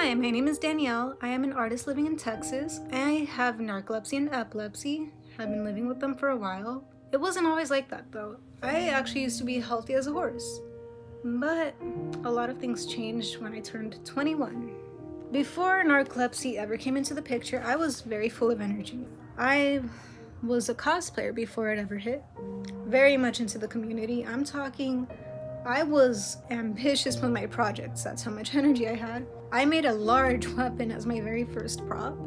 Hi, my name is Danielle. I am an artist living in Texas. I have narcolepsy and epilepsy. I've been living with them for a while. It wasn't always like that though. I actually used to be healthy as a horse. But a lot of things changed when I turned 21. Before narcolepsy ever came into the picture, I was very full of energy. I was a cosplayer before it ever hit. Very much into the community. I'm talking, I was ambitious with my projects. That's how much energy I had. I made a large weapon as my very first prop.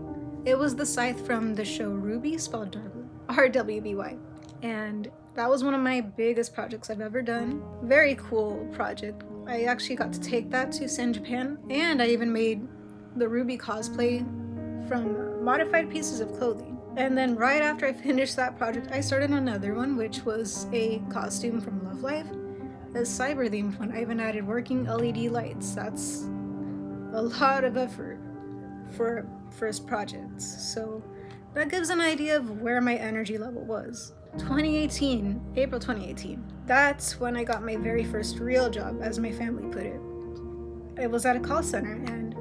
It was the scythe from the show Ruby, spelled RWBY. And that was one of my biggest projects I've ever done. Very cool project. I actually got to take that to Sen, Japan, and I even made the Ruby cosplay from modified pieces of clothing. And then right after I finished that project, I started another one, which was a costume from Love Life, a cyber themed one. I even added working LED lights. That's a lot of effort for first projects. So that gives an idea of where my energy level was. 2018, April 2018. That's when I got my very first real job, as my family put it. It was at a call center and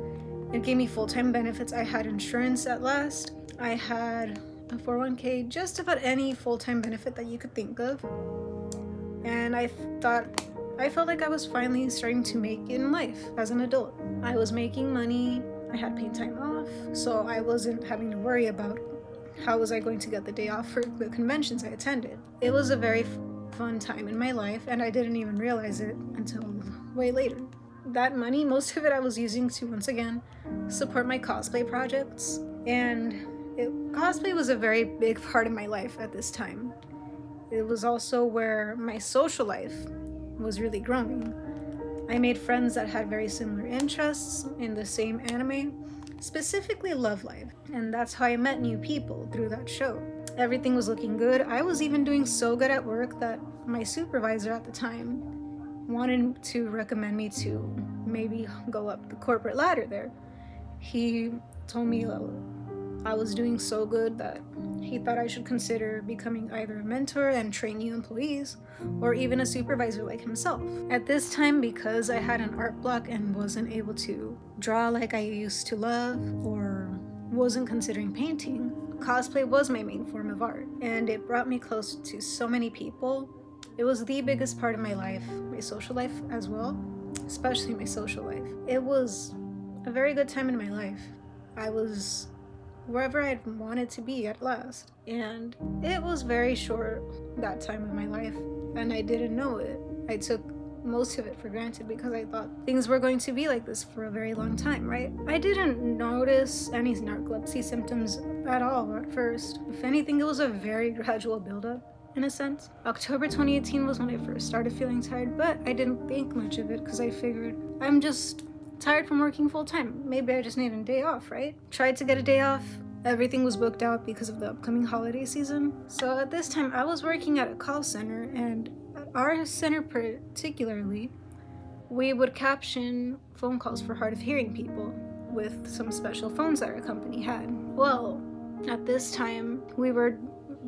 it gave me full-time benefits. I had insurance at last. I had a 401k, just about any full-time benefit that you could think of. And I felt like I was finally starting to make it in life as an adult. I was making money, I had paid time off, so I wasn't having to worry about how was I going to get the day off for the conventions I attended. It was a very fun time in my life, and I didn't even realize it until way later. That money, most of it I was using to, once again, support my cosplay projects, and cosplay was a very big part of my life at this time. It was also where my social life was really growing. I made friends that had very similar interests in the same anime, specifically Love Live, and that's how I met new people through that show. Everything was looking good. I was even doing so good at work that my supervisor at the time wanted to recommend me to maybe go up the corporate ladder there. He told me I was doing so good that he thought I should consider becoming either a mentor and train new employees, or even a supervisor like himself. At this time, because I had an art block and wasn't able to draw like I used to love, or wasn't considering painting, cosplay was my main form of art, and it brought me close to so many people. It was the biggest part of my life, my social life as well, especially my social life. It was a very good time in my life. I was wherever I'd wanted to be at last. And it was very short, that time of my life, and I didn't know it. I took most of it for granted because I thought things were going to be like this for a very long time, right? I didn't notice any narcolepsy symptoms at all at first. If anything, it was a very gradual buildup, in a sense. October 2018 was when I first started feeling tired, but I didn't think much of it because I figured I'm just tired from working full-time. Maybe I just need a day off, right? Tried to get a day off. Everything was booked out because of the upcoming holiday season. So at this time, I was working at a call center, and at our center particularly, we would caption phone calls for hard of hearing people with some special phones that our company had. Well, at this time, we were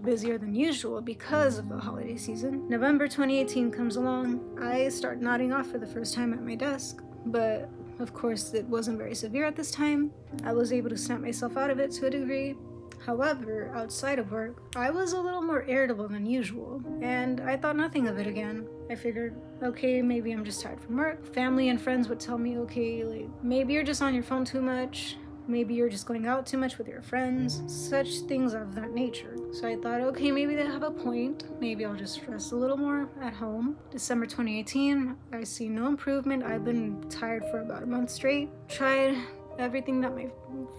busier than usual because of the holiday season. November 2018 comes along. I start nodding off for the first time at my desk, but of course, it wasn't very severe at this time. I was able to snap myself out of it to a degree. However, outside of work, I was a little more irritable than usual, and I thought nothing of it again. I figured, okay, maybe I'm just tired from work. Family and friends would tell me, okay, maybe you're just on your phone too much. Maybe you're just going out too much with your friends. Such things of that nature. So I thought, okay, maybe they have a point. Maybe I'll just rest a little more at home. December 2018, I see no improvement. I've been tired for about a month straight. Tried everything that my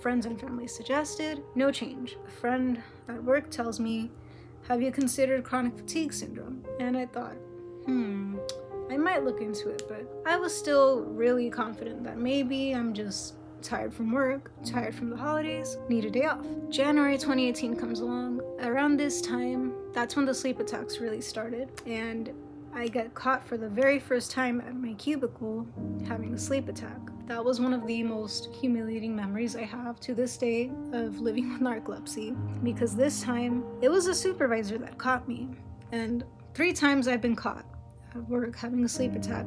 friends and family suggested. No change. A friend at work tells me, have you considered chronic fatigue syndrome? And I thought, I might look into it, but I was still really confident that maybe I'm just tired from work, tired from the holidays, need a day off. January 2018 comes along. Around this time, that's when the sleep attacks really started, and I get caught for the very first time at my cubicle having a sleep attack. That was one of the most humiliating memories I have to this day of living with narcolepsy, because this time it was a supervisor that caught me, and 3 times I've been caught at work having a sleep attack.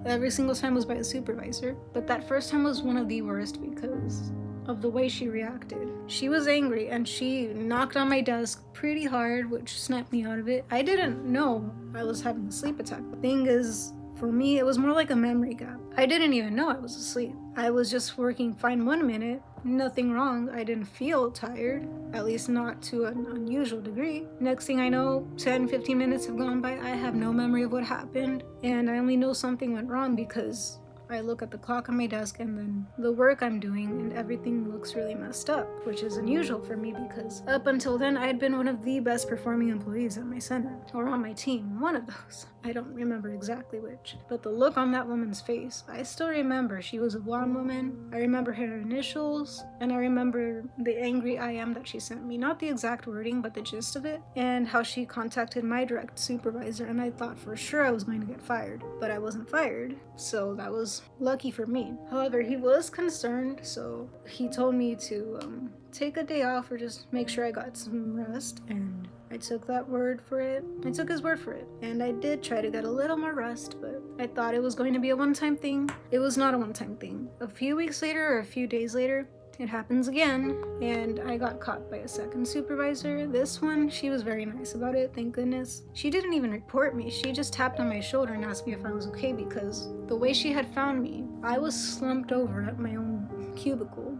Every single time was by a supervisor, but that first time was one of the worst because of the way she reacted. She was angry and she knocked on my desk pretty hard, which snapped me out of it. I didn't know I was having a sleep attack. The thing is, for me, it was more like a memory gap. I didn't even know I was asleep. I was just working fine 1 minute, nothing wrong. I didn't feel tired, at least not to an unusual degree. Next thing I know, 10-15 minutes have gone by. I have no memory of what happened, and I only know something went wrong because I look at the clock on my desk and then the work I'm doing, and everything looks really messed up, which is unusual for me because up until then I had been one of the best performing employees at my center, or on my team, one of those. I don't remember exactly which, but the look on that woman's face, I still remember. She was a blonde woman. I remember her initials, and I remember the angry I am that she sent me. Not the exact wording, but the gist of it, and how she contacted my direct supervisor, and I thought for sure I was going to get fired, but I wasn't fired, so that was lucky for me. However, he was concerned, so he told me to take a day off or just make sure I got some rest, and I took that word for it. I took his word for it, and I did try to get a little more rest, but I thought it was going to be a one-time thing. It was not a one-time thing. A few weeks later, or a few days later, it happens again, and I got caught by a second supervisor. This one, she was very nice about it, thank goodness. She didn't even report me. She just tapped on my shoulder and asked me if I was okay, because the way she had found me, I was slumped over at my own cubicle.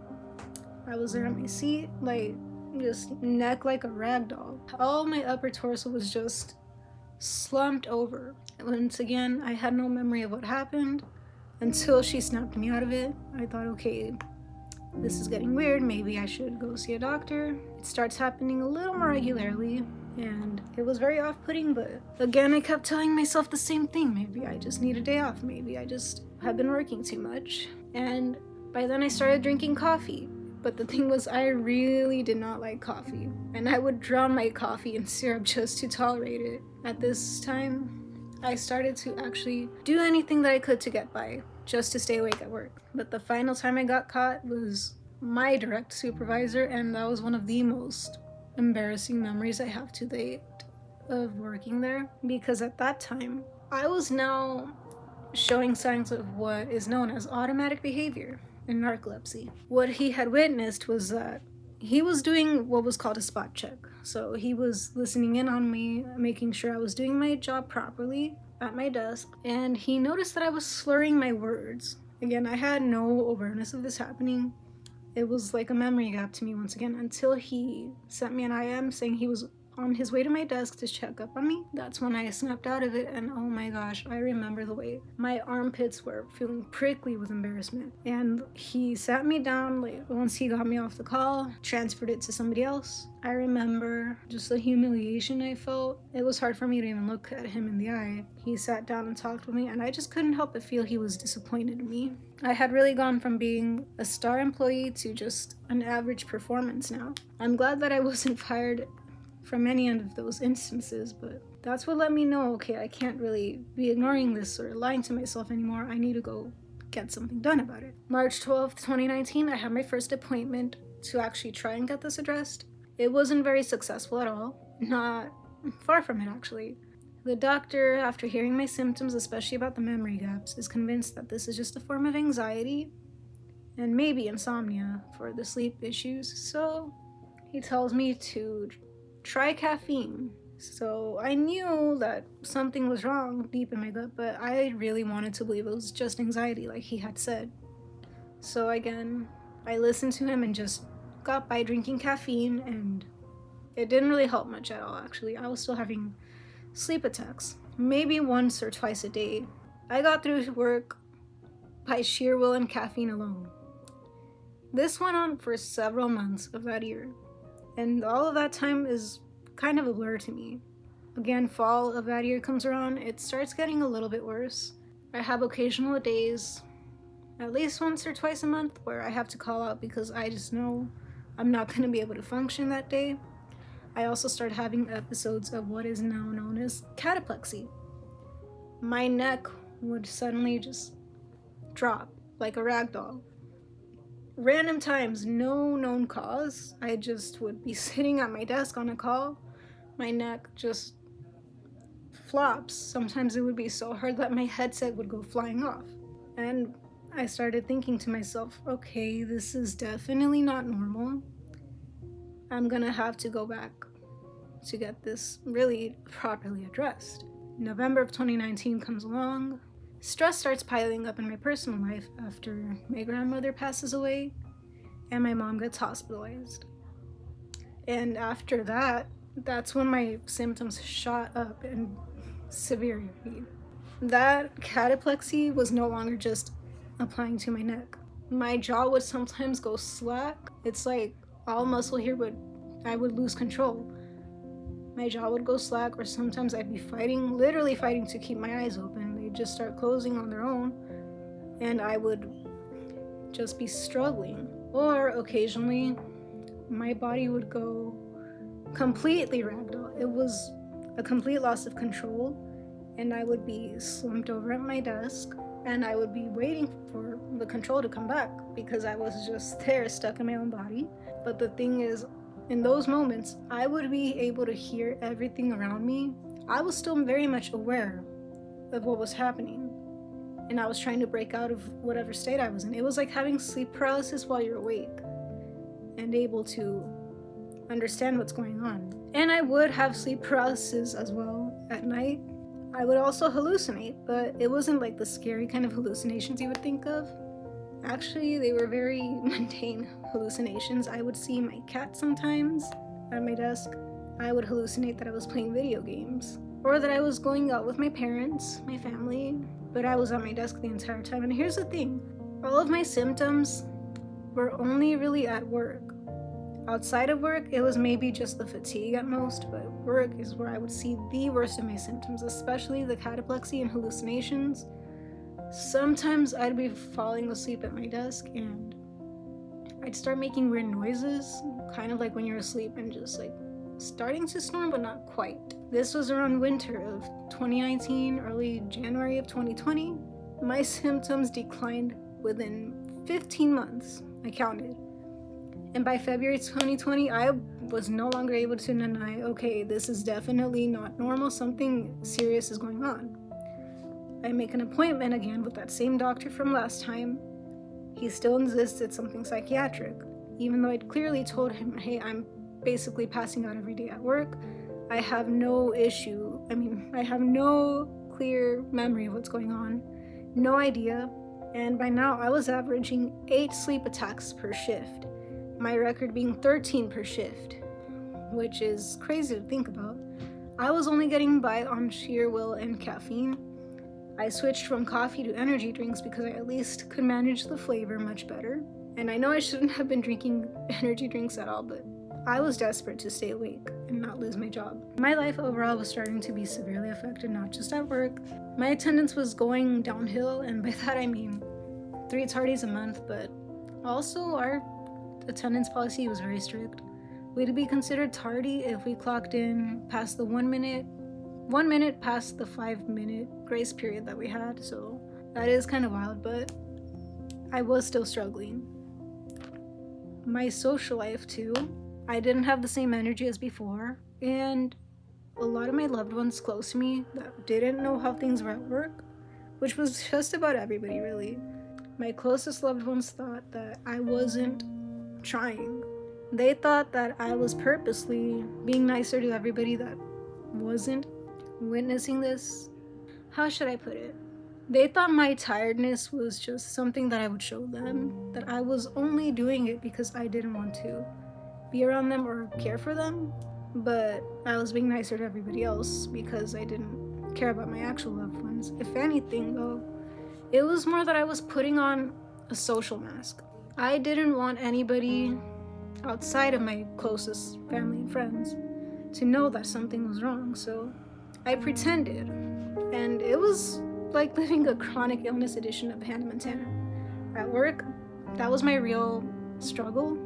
I was there at my seat, like, just neck like a rag doll. All my upper torso was just slumped over. Once again, I had no memory of what happened until she snapped me out of it. I thought, okay, this is getting weird. Maybe I should go see a doctor. It starts happening a little more regularly, and it was very off-putting, but again, I kept telling myself the same thing. Maybe I just need a day off. Maybe I just have been working too much. And by then I started drinking coffee. But the thing was, I really did not like coffee, and I would drown my coffee in syrup just to tolerate it. At this time, I started to actually do anything that I could to get by, just to stay awake at work. But the final time I got caught was my direct supervisor, and that was one of the most embarrassing memories I have to date of working there, because at that time, I was now showing signs of what is known as automatic behavior in narcolepsy. What he had witnessed was that he was doing what was called a spot check. So he was listening in on me, making sure I was doing my job properly at my desk, and he noticed that I was slurring my words. Again, I had no awareness of this happening. It was like a memory gap to me once again, until he sent me an IM saying he was on his way to my desk to check up on me. That's when I snapped out of it, and oh my gosh, I remember the way my armpits were feeling prickly with embarrassment. And he sat me down, like, once he got me off the call, transferred it to somebody else. I remember just the humiliation I felt. It was hard for me to even look at him in the eye. He sat down and talked with me, and I just couldn't help but feel he was disappointed in me. I had really gone from being a star employee to just an average performance now. I'm glad that I wasn't fired from any of those instances, but that's what let me know, okay, I can't really be ignoring this or lying to myself anymore. I need to go get something done about it. March 12th, 2019, I had my first appointment to actually try and get this addressed. It wasn't very successful at all. Not far from it, actually. The doctor, after hearing my symptoms, especially about the memory gaps, is convinced that this is just a form of anxiety and maybe insomnia for the sleep issues, so he tells me to try caffeine. So I knew that something was wrong deep in my gut, but I really wanted to believe it was just anxiety, like he had said. So again, I listened to him and just got by drinking caffeine, and it didn't really help much at all, actually. I was still having sleep attacks, maybe once or twice a day. I got through work by sheer will and caffeine alone. This went on for several months of that year, and all of that time is kind of a blur to me. Again, fall of that year comes around, it starts getting a little bit worse. I have occasional days, at least once or twice a month, where I have to call out because I just know I'm not going to be able to function that day. I also start having episodes of what is now known as cataplexy. My neck would suddenly just drop like a rag doll. Random times, no known cause. I just would be sitting at my desk on a call. My neck just flops. Sometimes it would be so hard that my headset would go flying off. And I started thinking to myself, okay, this is definitely not normal. I'm gonna have to go back to get this really properly addressed. November of 2019 comes along. Stress starts piling up in my personal life after my grandmother passes away and my mom gets hospitalized. And after that, that's when my symptoms shot up in severity. That cataplexy was no longer just applying to my neck. My jaw would sometimes go slack. It's like all muscle here I would lose control. My jaw would go slack, or sometimes I'd be literally fighting to keep my eyes open. They'd just start closing on their own, and I would just be struggling. Or occasionally, my body would go completely ragdoll. It was a complete loss of control, and I would be slumped over at my desk, and I would be waiting for the control to come back because I was just there, stuck in my own body. But the thing is, in those moments, I would be able to hear everything around me. I was still very much aware of what was happening, and I was trying to break out of whatever state I was in. It was like having sleep paralysis while you're awake and able to understand what's going on. And I would have sleep paralysis as well at night. I would also hallucinate, but it wasn't like the scary kind of hallucinations you would think of. Actually, they were very mundane hallucinations. I would see my cat sometimes at my desk. I would hallucinate that I was playing video games, or that I was going out with my parents, my family, but I was at my desk the entire time. And here's the thing, all of my symptoms were only really at work. Outside of work, it was maybe just the fatigue at most, but work is where I would see the worst of my symptoms, especially the cataplexy and hallucinations. Sometimes I'd be falling asleep at my desk and I'd start making weird noises, kind of like when you're asleep and just like starting to snore, but not quite. This was around winter of 2019, early January of 2020. My symptoms declined within 15 months, I counted. And by February 2020, I was no longer able to deny, okay, this is definitely not normal, something serious is going on. I make an appointment again with that same doctor from last time. He still insists it's something psychiatric, even though I'd clearly told him, hey, I'm basically passing out every day at work. I have no issue. I have no clear memory of what's going on, no idea. And by now, I was averaging 8 sleep attacks per shift, my record being 13 per shift, which is crazy to think about. I was only getting by on sheer will and caffeine. I switched from coffee to energy drinks because I at least could manage the flavor much better. And I know I shouldn't have been drinking energy drinks at all, but I was desperate to stay awake and not lose my job. My life overall was starting to be severely affected, not just at work. My attendance was going downhill, and by that I mean 3 tardies a month, but also our attendance policy was very strict. We'd be considered tardy if we clocked in past the 1 minute past the 5-minute grace period that we had, so that is kind of wild, but I was still struggling. My social life too, I didn't have the same energy as before, and a lot of my loved ones close to me that didn't know how things were at work, which was just about everybody really. My closest loved ones thought that I wasn't trying. They thought that I was purposely being nicer to everybody that wasn't witnessing this. How should I put it? They thought my tiredness was just something that I would show them, that I was only doing it because I didn't want to be around them or care for them, but I was being nicer to everybody else because I didn't care about my actual loved ones. If anything though, it was more that I was putting on a social mask. I didn't want anybody outside of my closest family and friends to know that something was wrong, so I pretended, and it was like living a chronic illness edition of Hannah Montana. At work, that was my real struggle.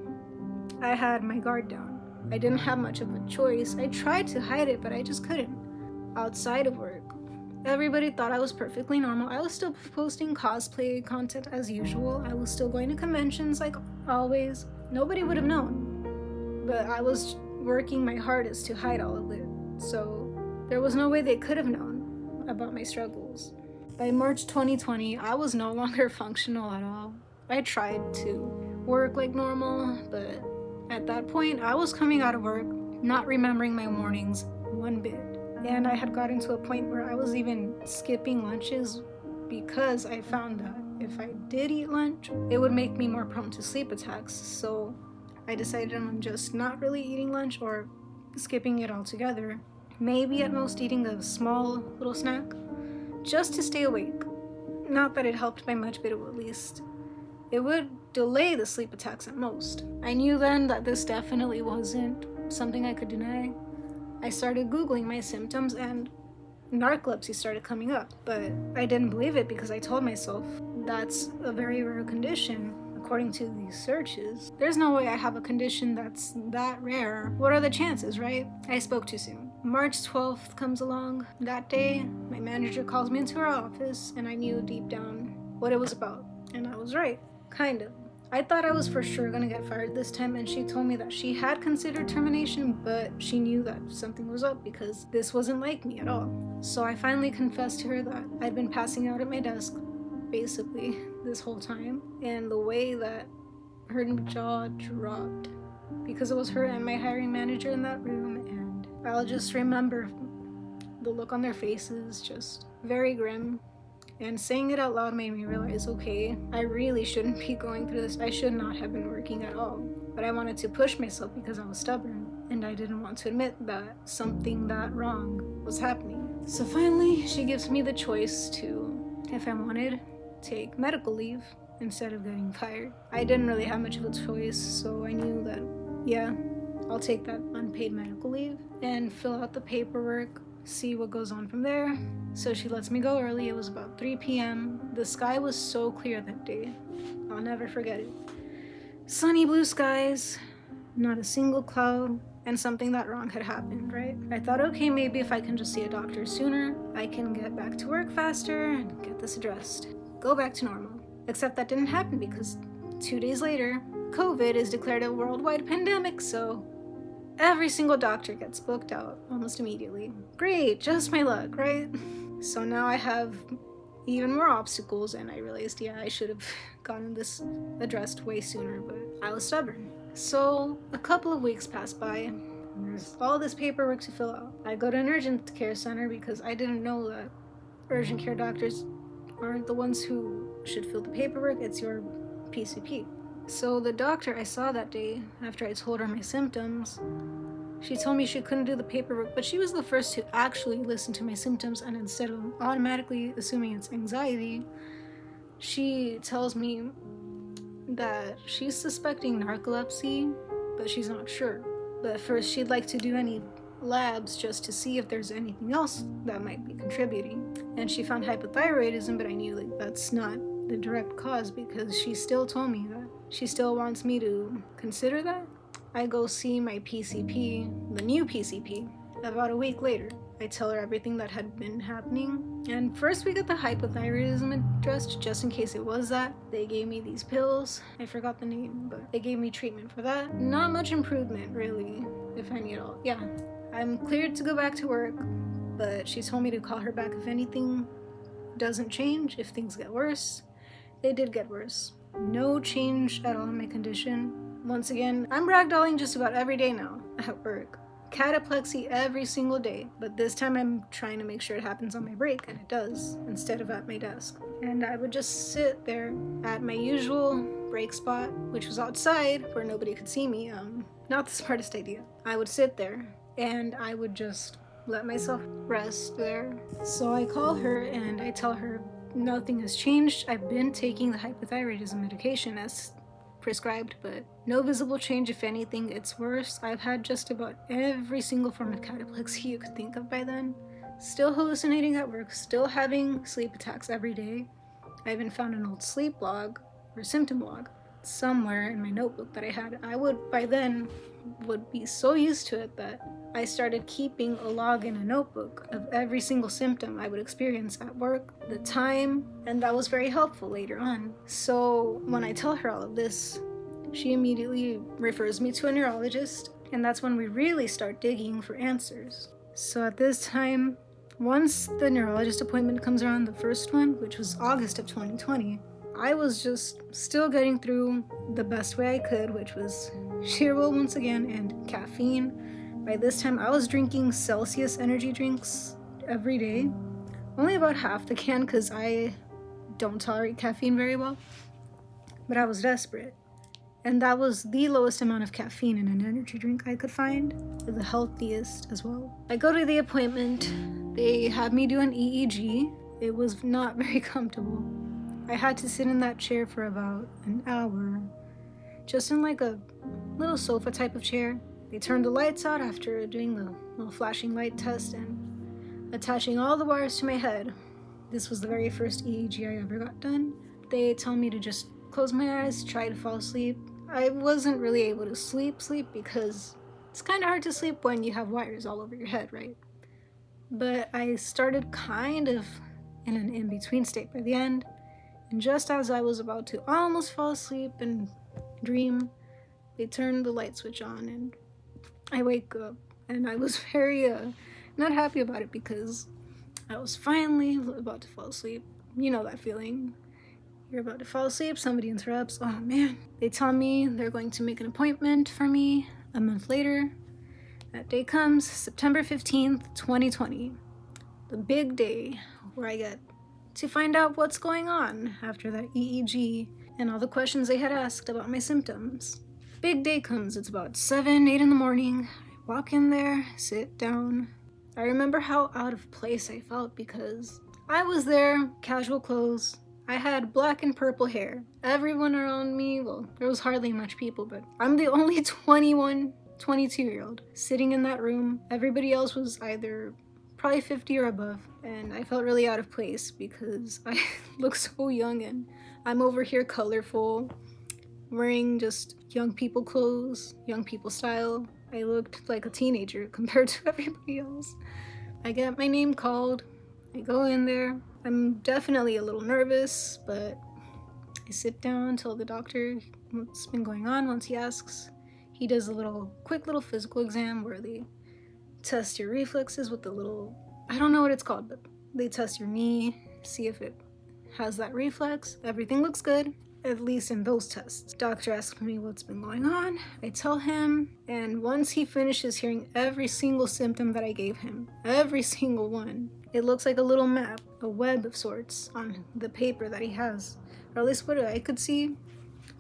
I had my guard down. I didn't have much of a choice. I tried to hide it, but I just couldn't. Outside of work, everybody thought I was perfectly normal. I was still posting cosplay content as usual. I was still going to conventions like always. Nobody would have known, but I was working my hardest to hide all of it, so there was no way they could have known. about my struggles. By March 2020, I was no longer functional at all. I tried to work like normal, but at that point, I was coming out of work, not remembering my mornings one bit. And I had gotten to a point where I was even skipping lunches because I found that if I did eat lunch, it would make me more prone to sleep attacks. So I decided on just not really eating lunch or skipping it altogether. Maybe at most eating a small little snack, just to stay awake. Not that it helped by much, but at least it would delay the sleep attacks at most. I knew then that this definitely wasn't something I could deny. I started Googling my symptoms and narcolepsy started coming up, but I didn't believe it because I told myself that's a very rare condition according to these searches. There's no way I have a condition that's that rare. What are the chances, right? I spoke too soon. March 12th comes along. That day, my manager calls me into her office and I knew deep down what it was about. And I was right, kind of. I thought I was for sure gonna get fired this time, and she told me that she had considered termination, but she knew that something was up because this wasn't like me at all. So I finally confessed to her that I'd been passing out at my desk, basically, this whole time, and the way that her jaw dropped, because it was her and my hiring manager in that room, and I'll just remember the look on their faces, just very grim. And saying it out loud made me realize, okay, I really shouldn't be going through this. I should not have been working at all. But I wanted to push myself because I was stubborn, and I didn't want to admit that something that wrong was happening. So finally, she gives me the choice to, if I wanted, take medical leave instead of getting fired. I didn't really have much of a choice, so I knew that, yeah, I'll take that unpaid medical leave and fill out the paperwork, see what goes on from there. So she lets me go early. It was about 3 p.m. The sky was so clear that day. I'll never forget it. Sunny blue skies, not a single cloud, and something that wrong had happened, right? I thought, okay, maybe if I can just see a doctor sooner, I can get back to work faster and get this addressed. Go back to normal. Except that didn't happen because 2 days later, COVID is declared a worldwide pandemic, so every single doctor gets booked out almost immediately. Great, just my luck, right? So now I have even more obstacles, and I realized, yeah, I should have gotten this addressed way sooner, but I was stubborn. So a couple of weeks pass by, and there's all this paperwork to fill out. I go to an urgent care center because I didn't know that urgent care doctors aren't the ones who should fill the paperwork, it's your PCP. So the doctor I saw that day, after I told her my symptoms, she told me she couldn't do the paperwork, but she was the first to actually listen to my symptoms, and instead of automatically assuming it's anxiety, she tells me that she's suspecting narcolepsy, but she's not sure. But first she'd like to do any labs just to see if there's anything else that might be contributing. And she found hypothyroidism, but I knew that's not the direct cause because she still told me that she still wants me to consider that. I go see my PCP, the new PCP, about a week later. I tell her everything that had been happening. And first we got the hypothyroidism addressed just in case it was that. They gave me these pills. I forgot the name, but they gave me treatment for that. Not much improvement, really, if any at all. Yeah, I'm cleared to go back to work, but she told me to call her back if anything doesn't change, if things get worse. They did get worse. No change at all in my condition. Once again, I'm ragdolling just about every day now at work. Cataplexy every single day, but this time I'm trying to make sure it happens on my break, and it does, instead of at my desk. And I would just sit there at my usual break spot, which was outside where nobody could see me. Not the smartest idea. I would sit there and I would just let myself rest there. So I call her and I tell her nothing has changed. I've been taking the hypothyroidism medication as prescribed, but no visible change. If anything, it's worse. I've had just about every single form of cataplexy you could think of by then. Still hallucinating at work, still having sleep attacks every day. I even found an old sleep log or symptom log somewhere in my notebook that I had. I would by then would be so used to it that I started keeping a log in a notebook of every single symptom I would experience at work, the time, and that was very helpful later on. So when I tell her all of this, she immediately refers me to a neurologist, and that's when we really start digging for answers. So at this time, Once the neurologist appointment comes around, the first one, which was August of 2020, I was just still getting through the best way I could, which was sheer will once again and caffeine. By this time, I was drinking Celsius energy drinks every day. Only about half the can because I don't tolerate caffeine very well. But I was desperate. And that was the lowest amount of caffeine in an energy drink I could find, the healthiest as well. I go to the appointment, they had me do an EEG. It was not very comfortable. I had to sit in that chair for about an hour, just in like a little sofa type of chair. They turned the lights out after doing the little flashing light test and attaching all the wires to my head. This was the very first EEG I ever got done. They told me to just close my eyes, try to fall asleep. I wasn't really able to sleep because it's kind of hard to sleep when you have wires all over your head, right? But I started kind of in an in-between state by the end, and just as I was about to almost fall asleep and dream, they turned the light switch on and I wake up, and I was very not happy about it because I was finally about to fall asleep. You know that feeling. You're about to fall asleep, somebody interrupts. Oh man. They tell me they're going to make an appointment for me a month later. That day comes, September 15th, 2020. The big day where I get to find out what's going on after that EEG and all the questions they had asked about my symptoms. Big day comes, it's about 7, 8 in the morning. I walk in there, sit down. I remember how out of place I felt because I was there, casual clothes. I had black and purple hair. Everyone around me, well, there was hardly much people, but I'm the only 21, 22-year-old sitting in that room. Everybody else was either probably 50 or above, and I felt really out of place because I look so young and I'm over here colorful, wearing just young people clothes, young people style. I looked like a teenager compared to everybody else. I get my name called. I go in there. I'm definitely a little nervous, but I sit down, tell the doctor what's been going on. Once he asks, he does a quick little physical exam where they test your reflexes with the little, I don't know what it's called, but they test your knee, see if it has that reflex. Everything looks good, at least in those tests. Doctor asks me what's been going on. I tell him, and once he finishes hearing every single symptom that I gave him, every single one, it looks like a little map, a web of sorts on the paper that he has, or at least what I could see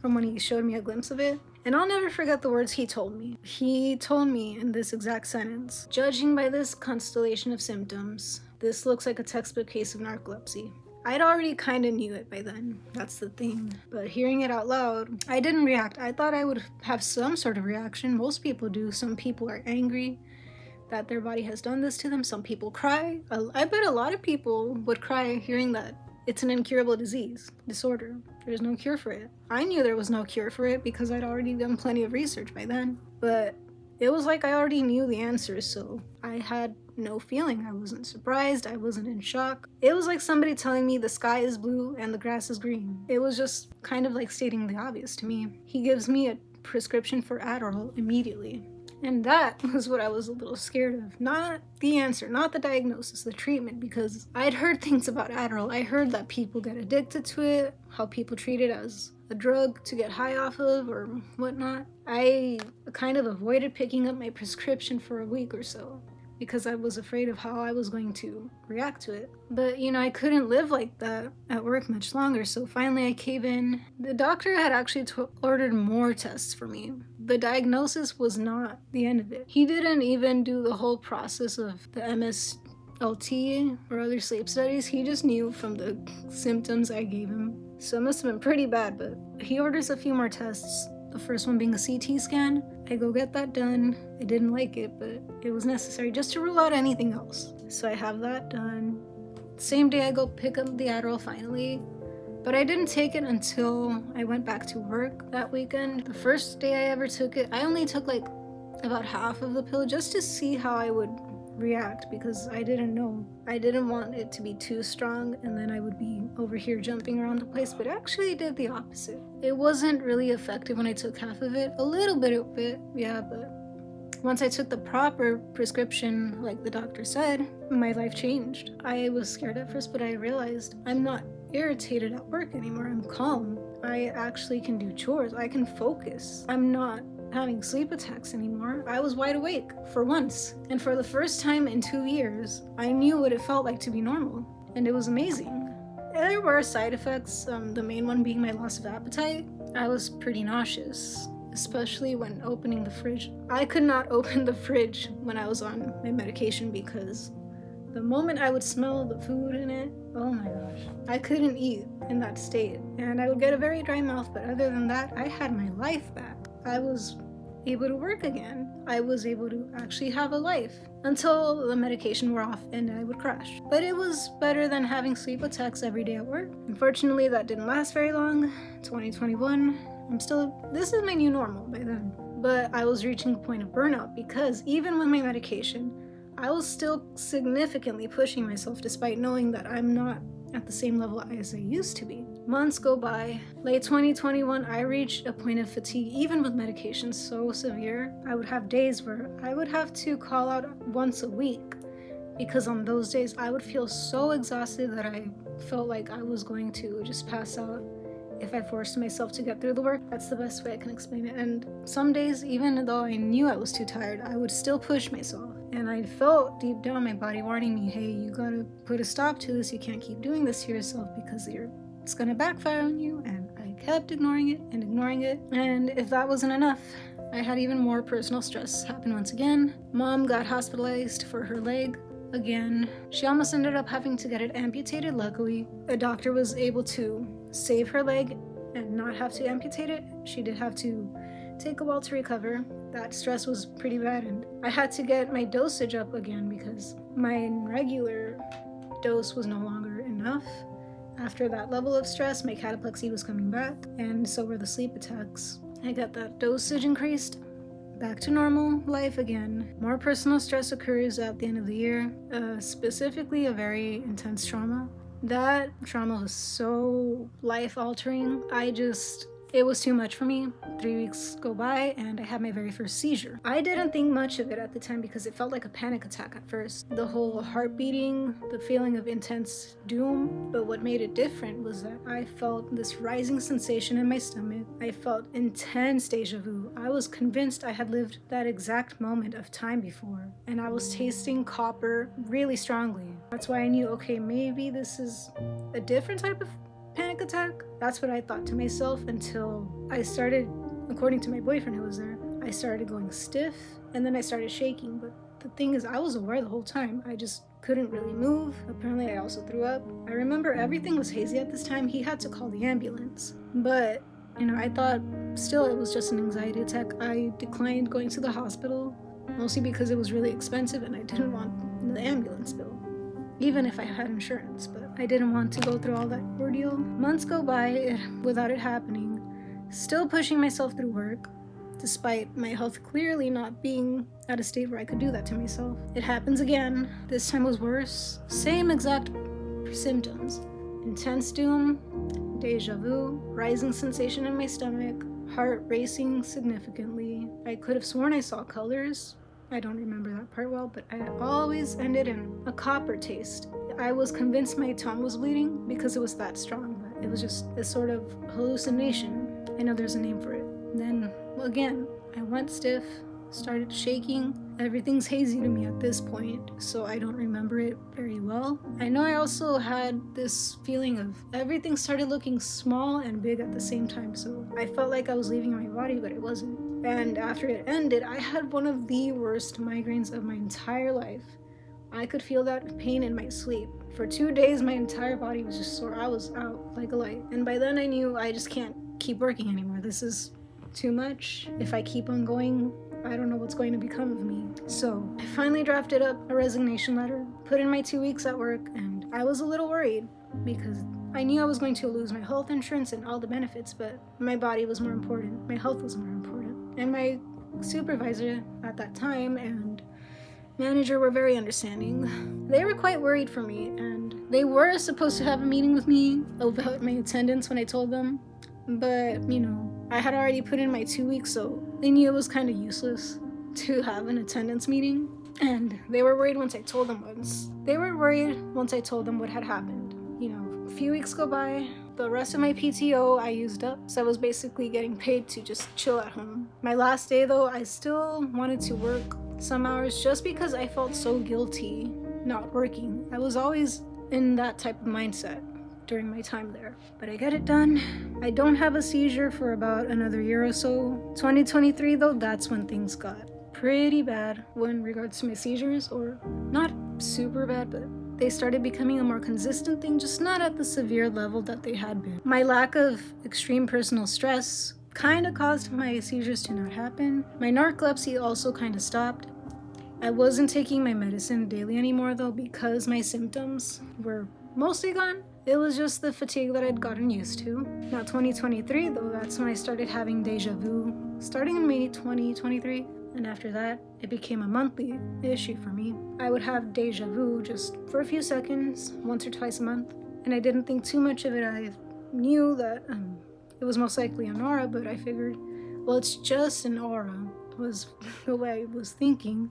from when he showed me a glimpse of it. And I'll never forget the words he told me. He told me in this exact sentence, "Judging by this constellation of symptoms, this looks like a textbook case of narcolepsy." I'd already kind of knew it by then, that's the thing. But hearing it out loud, I didn't react. I thought I would have some sort of reaction. Most people do. Some people are angry that their body has done this to them. Some people cry. I bet a lot of people would cry hearing that it's an incurable disorder. There's no cure for it. I knew there was no cure for it because I'd already done plenty of research by then. But it was like I already knew the answers, so I had no feeling. I wasn't surprised. I wasn't in shock. It was like somebody telling me the sky is blue and the grass is green. It was just kind of like stating the obvious to me. He gives me a prescription for Adderall immediately. And that was what I was a little scared of. Not the answer, not the diagnosis, the treatment, because I'd heard things about Adderall. I heard that people get addicted to it, how people treat it as a drug to get high off of or whatnot. I kind of avoided picking up my prescription for a week or so because I was afraid of how I was going to react to it. But, I couldn't live like that at work much longer, so finally I cave in. The doctor had actually ordered more tests for me. The diagnosis was not the end of it. He didn't even do the whole process of the MSLT or other sleep studies. He just knew from the symptoms I gave him. So it must have been pretty bad, but he orders a few more tests. The first one being a CT scan. I go get that done. I didn't like it, but it was necessary just to rule out anything else. So I have that done. Same day I go pick up the Adderall finally, but I didn't take it until I went back to work that weekend. The first day I ever took it, I only took like about half of the pill just to see how I would react because I didn't know. I didn't want it to be too strong and then I would be over here jumping around the place, but it actually did the opposite. It wasn't really effective when I took half of it. A little bit of it, yeah, but Once I took the proper prescription, like the doctor said, my life changed. I was scared at first, but I realized I'm not irritated at work anymore. I'm calm. I actually can do chores. I can focus. I'm not having sleep attacks anymore. I was wide awake for once. And for the first time in 2 years, I knew what it felt like to be normal. And it was amazing. There were side effects, the main one being my loss of appetite. I was pretty nauseous, especially when opening the fridge. I could not open the fridge when I was on my medication because the moment I would smell the food in it, oh my gosh, I couldn't eat in that state. And I would get a very dry mouth, but other than that, I had my life back. I was able to work again. I was able to actually have a life until the medication wore off and I would crash. But it was better than having sleep attacks every day at work. Unfortunately, that didn't last very long. 2021, this is my new normal by then. But I was reaching a point of burnout because even with my medication, I was still significantly pushing myself despite knowing that I'm not at the same level as I used to be. Months go by. Late 2021, I reached a point of fatigue, even with medication so severe. I would have days where I would have to call out once a week because on those days I would feel so exhausted that I felt like I was going to just pass out if I forced myself to get through the work. That's the best way I can explain it. And some days, even though I knew I was too tired, I would still push myself. And I felt deep down my body warning me, hey, you gotta put a stop to this. You can't keep doing this to yourself because it's gonna backfire on you. And I kept ignoring it. And if that wasn't enough, I had even more personal stress happen once again. Mom got hospitalized for her leg again. She almost ended up having to get it amputated. Luckily, a doctor was able to save her leg and not have to amputate it. She did have to take a while to recover. That stress was pretty bad, and I had to get my dosage up again because my regular dose was no longer enough. After that level of stress, my cataplexy was coming back, and so were the sleep attacks. I got that dosage increased, back to normal life again. More personal stress occurs at the end of the year, specifically a very intense trauma. That trauma was so life-altering. It was too much for me. 3 weeks go by and I had my very first seizure. I didn't think much of it at the time because it felt like a panic attack at first. The whole heart beating, the feeling of intense doom. But what made it different was that I felt this rising sensation in my stomach. I felt intense deja vu. I was convinced I had lived that exact moment of time before. And I was tasting copper really strongly. That's why I knew, okay, maybe this is a different type of panic attack. That's what I thought to myself until I started, according to my boyfriend who was there, I started going stiff and then I started shaking. But the thing is, I was aware the whole time. I just couldn't really move. Apparently I also threw up. I remember everything was hazy at this time. He had to call the ambulance. But, I thought still it was just an anxiety attack. I declined going to the hospital, mostly because it was really expensive and I didn't want the ambulance bill. Even if I had insurance, but I didn't want to go through all that ordeal. Months go by without it happening, still pushing myself through work, despite my health clearly not being at a state where I could do that to myself. It happens again. This time was worse. Same exact symptoms. Intense doom, deja vu, rising sensation in my stomach, heart racing significantly. I could have sworn I saw colors. I don't remember that part well, but it always ended in a copper taste. I was convinced my tongue was bleeding because it was that strong, but it was just a sort of hallucination. I know there's a name for it. Then, again, I went stiff, started shaking. Everything's hazy to me at this point, so I don't remember it very well. I know I also had this feeling of everything started looking small and big at the same time, so I felt like I was leaving my body, but it wasn't. And after it ended, I had one of the worst migraines of my entire life. I could feel that pain in my sleep. For 2 days, my entire body was just sore. I was out like a light. And by then I knew I just can't keep working anymore. This is too much. If I keep on going, I don't know what's going to become of me. So I finally drafted up a resignation letter, put in my 2 weeks at work, and I was a little worried because I knew I was going to lose my health insurance and all the benefits, but my body was more important. My health was more important. And my supervisor at that time and manager were very understanding. They were quite worried for me, and they were supposed to have a meeting with me about my attendance when I told them. But, I had already put in my 2 weeks, so they knew it was kind of useless. to have an attendance meeting, and they were worried once I told them what had happened. A few weeks go by, the rest of my PTO I used up, so I was basically getting paid to just chill at home. My last day though, I still wanted to work some hours just because I felt so guilty not working. I was always in that type of mindset during my time there. But I get it done. I don't have a seizure for about another year or so. 2023 though, that's when things got pretty bad in regards to my seizures, or not super bad, but they started becoming a more consistent thing, just not at the severe level that they had been. My lack of extreme personal stress kind of caused my seizures to not happen. My narcolepsy also kind of stopped. I wasn't taking my medicine daily anymore though, because my symptoms were mostly gone. It was just the fatigue that I'd gotten used to. Now 2023 though, that's when I started having deja vu, starting in May 2023. And after that, it became a monthly issue for me. I would have deja vu just for a few seconds, once or twice a month. And I didn't think too much of it. I knew that it was most likely an aura, but I figured, well, it's just an aura, was the way I was thinking.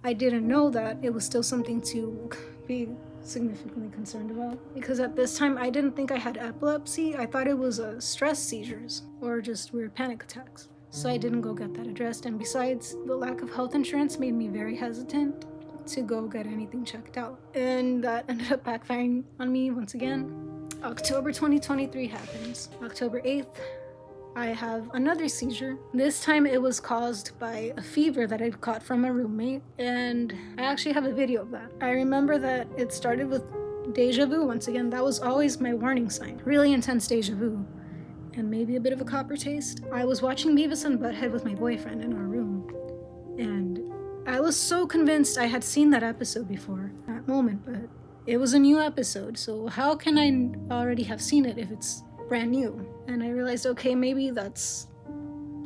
I didn't know that it was still something to be significantly concerned about, because at this time I didn't think I had epilepsy. I thought it was stress seizures or just weird panic attacks. So I didn't go get that addressed, and besides, the lack of health insurance made me very hesitant to go get anything checked out, and that ended up backfiring on me once again. October 2023 happens. October 8th, I have another seizure. This time it was caused by a fever that I'd caught from a roommate, and I actually have a video of that. I remember that it started with deja vu once again. That was always my warning sign. Really intense deja vu, and maybe a bit of a copper taste. I was watching Beavis and Butthead with my boyfriend in our room, and I was so convinced I had seen that episode before, that moment, but it was a new episode, so how can I already have seen it if it's brand new? And I realized, okay, maybe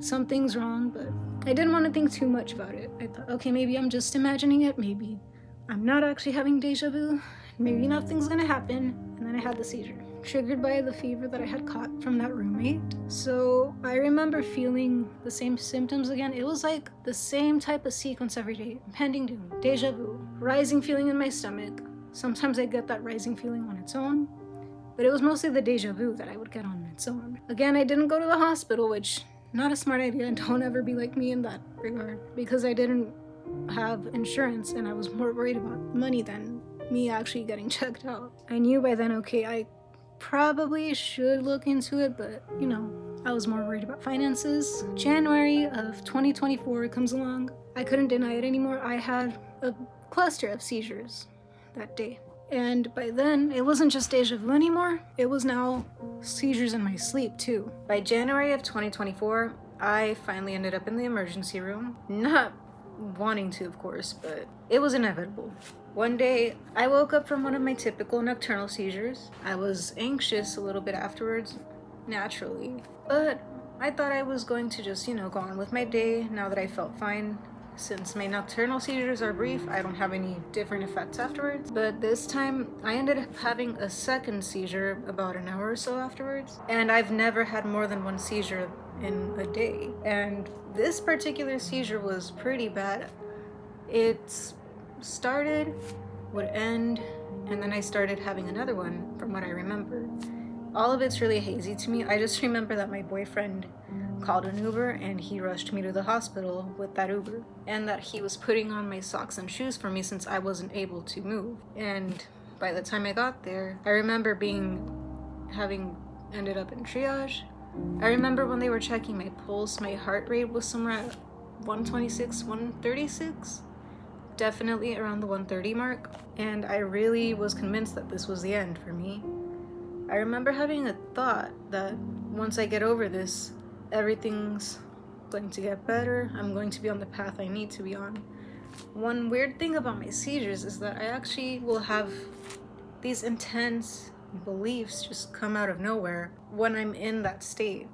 something's wrong, but I didn't want to think too much about it. I thought, okay, maybe I'm just imagining it, maybe I'm not actually having deja vu, maybe nothing's gonna happen. And then I had the seizure, triggered by the fever that I had caught from that roommate. So I remember feeling the same symptoms again. It was like the same type of sequence every day. Impending doom, deja vu, rising feeling in my stomach. Sometimes I get that rising feeling on its own, but it was mostly the deja vu that I would get on its own. Again, I didn't go to the hospital, which, not a smart idea. Don't ever be like me in that regard, because I didn't have insurance and I was more worried about money than me actually getting checked out. I knew by then, okay, I probably should look into it, but I was more worried about finances. January of 2024 comes along. I couldn't deny it anymore. I had a cluster of seizures that day. And by then, it wasn't just deja vu anymore. It was now seizures in my sleep too. By January of 2024, I finally ended up in the emergency room. Not wanting to, of course, but it was inevitable. One day, I woke up from one of my typical nocturnal seizures. I was anxious a little bit afterwards, naturally, but I thought I was going to just, go on with my day now that I felt fine. Since my nocturnal seizures are brief, I don't have any different effects afterwards. But this time, I ended up having a second seizure about an hour or so afterwards. And I've never had more than one seizure in a day. And this particular seizure was pretty bad. It started, would end, and then I started having another one from what I remember. All of it's really hazy to me. I just remember that my boyfriend called an Uber and he rushed me to the hospital with that Uber, and that he was putting on my socks and shoes for me since I wasn't able to move. And by the time I got there, I remember having ended up in triage. I remember when they were checking my pulse, my heart rate was somewhere at 126, 136, definitely around the 130 mark, and I really was convinced that this was the end for me. I remember having a thought that once I get over this, everything's going to get better. I'm going to be on the path I need to be on. One weird thing about my seizures is that I actually will have these intense beliefs just come out of nowhere when I'm in that state,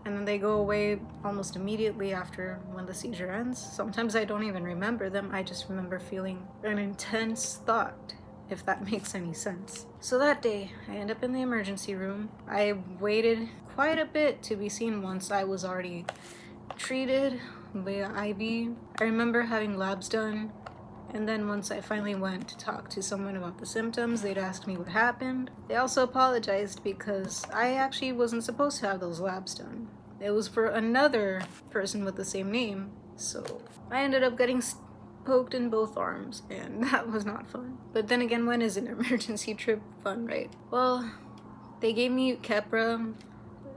and then they go away almost immediately after when the seizure ends. Sometimes I don't even remember them. I just remember feeling an intense thought, if that makes any sense. So that day, I end up in the emergency room. I waited quite a bit to be seen once I was already treated via IV. I remember having labs done, and then once I finally went to talk to someone about the symptoms, they'd asked me what happened. They also apologized because I actually wasn't supposed to have those labs done. It was for another person with the same name, so I ended up getting poked in both arms, and that was not fun. But then again, when is an emergency trip fun, right? Well, they gave me Keppra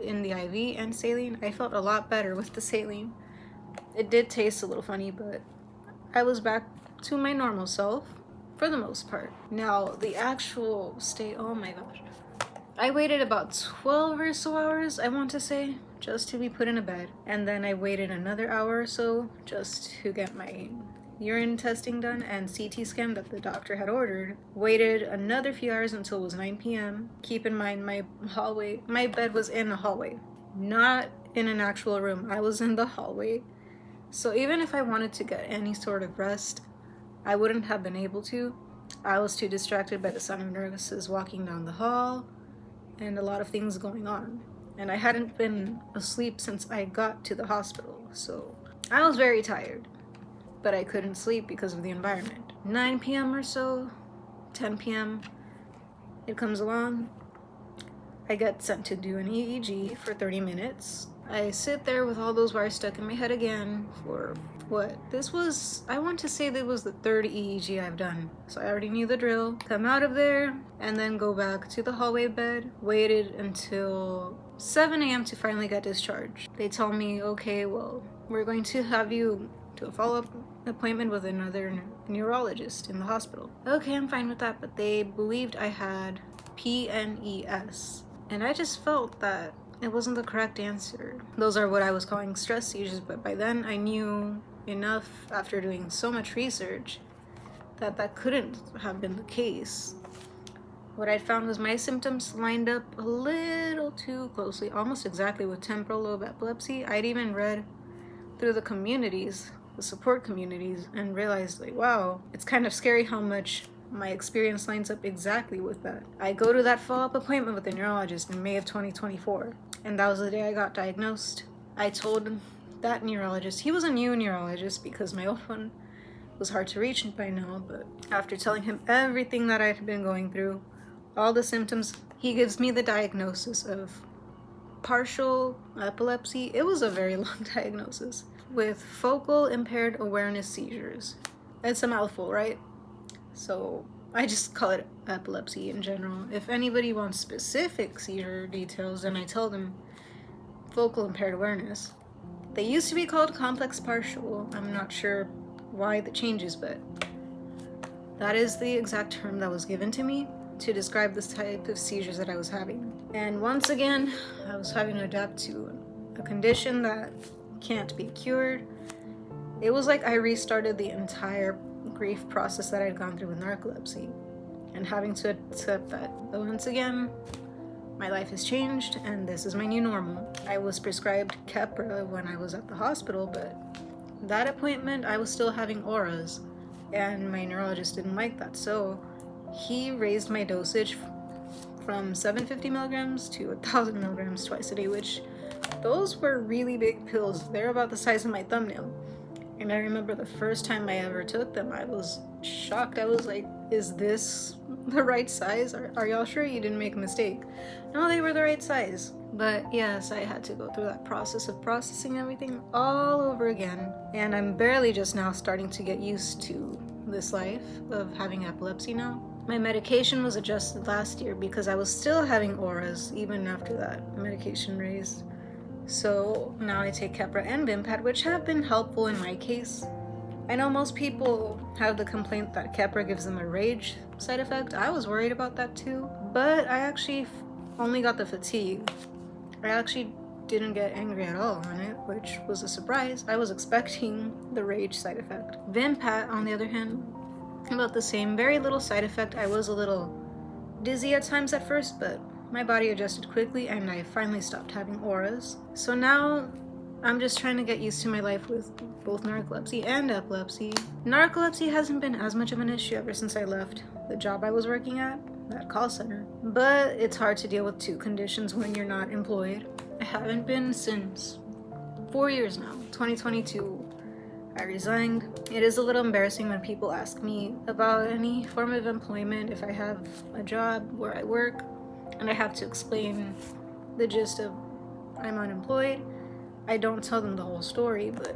in the IV and saline. I felt a lot better with the saline. It did taste a little funny, but I was back to my normal self for the most part. Now, the actual stay, oh my gosh. I waited about 12 or so hours, I want to say, just to be put in a bed. And then I waited another hour or so just to get my urine testing done and CT scan that the doctor had ordered. Waited another few hours until it was 9 p.m. Keep in mind, my bed was in the hallway, not in an actual room. I was in the hallway. So even if I wanted to get any sort of rest, I wouldn't have been able to. I was too distracted by the sound of nurses walking down the hall and a lot of things going on. And I hadn't been asleep since I got to the hospital, so I was very tired. But I couldn't sleep because of the environment. 9 p.m. or so, 10 p.m., it comes along. I get sent to do an EEG for 30 minutes. I sit there with all those wires stuck in my head again for what? This was, I want to say that was the third EEG I've done. So I already knew the drill. Come out of there and then go back to the hallway bed. Waited until 7 a.m. to finally get discharged. They told me, okay, well, we're going to have you to a follow-up appointment with another neurologist in the hospital. Okay, I'm fine with that, but they believed I had PNES. And I just felt that it wasn't the correct answer. Those are what I was calling stress seizures, but by then I knew enough after doing so much research that that couldn't have been the case. What I'd found was my symptoms lined up a little too closely, almost exactly with temporal lobe epilepsy. I'd even read through the communities, the support communities, and realized, like, wow, it's kind of scary how much my experience lines up exactly with that. I go to that follow-up appointment with the neurologist in May of 2024, and that was the day I got diagnosed. I told that neurologist, he was a new neurologist because my old one was hard to reach by now, but after telling him everything that I had been going through, all the symptoms, he gives me the diagnosis of partial epilepsy. It was a very long diagnosis with focal impaired awareness seizures. It's a mouthful, right? So I just call it epilepsy in general. If anybody wants specific seizure details, then I tell them focal impaired awareness. They used to be called complex partial. I'm not sure why the changes, but that is the exact term that was given to me to describe this type of seizures that I was having. And once again, I was having to adapt to a condition that can't be cured. It was like I restarted the entire grief process that I'd gone through with narcolepsy, and having to accept that once again, my life has changed and this is my new normal. I was prescribed Keppra when I was at the hospital, but that appointment I was still having auras, and my neurologist didn't like that, so he raised my dosage from 750 milligrams to 1,000 milligrams twice a day, which those were really big pills. They're about the size of my thumbnail. And I remember the first time I ever took them, I was shocked. I was like, is this the right size? Are y'all sure you didn't make a mistake? No, they were the right size. But yes, I had to go through that process of processing everything all over again. And I'm barely just now starting to get used to this life of having epilepsy now. My medication was adjusted last year because I was still having auras even after that medication raised. So now I take Keppra and Vimpat, which have been helpful in my case. I know most people have the complaint that Keppra gives them a rage side effect. I was worried about that too, but I actually only got the fatigue. I actually didn't get angry at all on it, which was a surprise. I was expecting the rage side effect. Vimpat, on the other hand, about the same, very little side effect. I was a little dizzy at times at first, but my body adjusted quickly and I finally stopped having auras. So now I'm just trying to get used to my life with both narcolepsy and epilepsy. Narcolepsy hasn't been as much of an issue ever since I left the job I was working at, that call center. But it's hard to deal with two conditions when you're not employed. I haven't been since 4 years now. 2022, I resigned. It is a little embarrassing when people ask me about any form of employment, if I have a job where I work, and I have to explain the gist of I'm unemployed. I don't tell them the whole story, but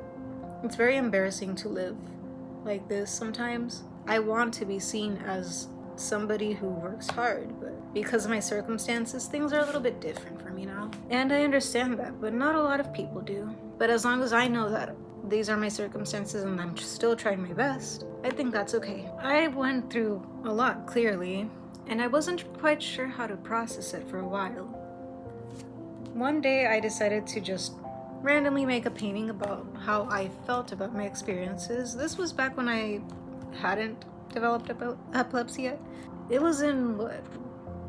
it's very embarrassing to live like this sometimes. I want to be seen as somebody who works hard, but because of my circumstances, things are a little bit different for me now. And I understand that, but not a lot of people do. But as long as I know that these are my circumstances and I'm still trying my best, I think that's okay. I went through a lot, clearly, and I wasn't quite sure how to process it for a while. One day I decided to just randomly make a painting about how I felt about my experiences. This was back when I hadn't developed epilepsy yet. It was in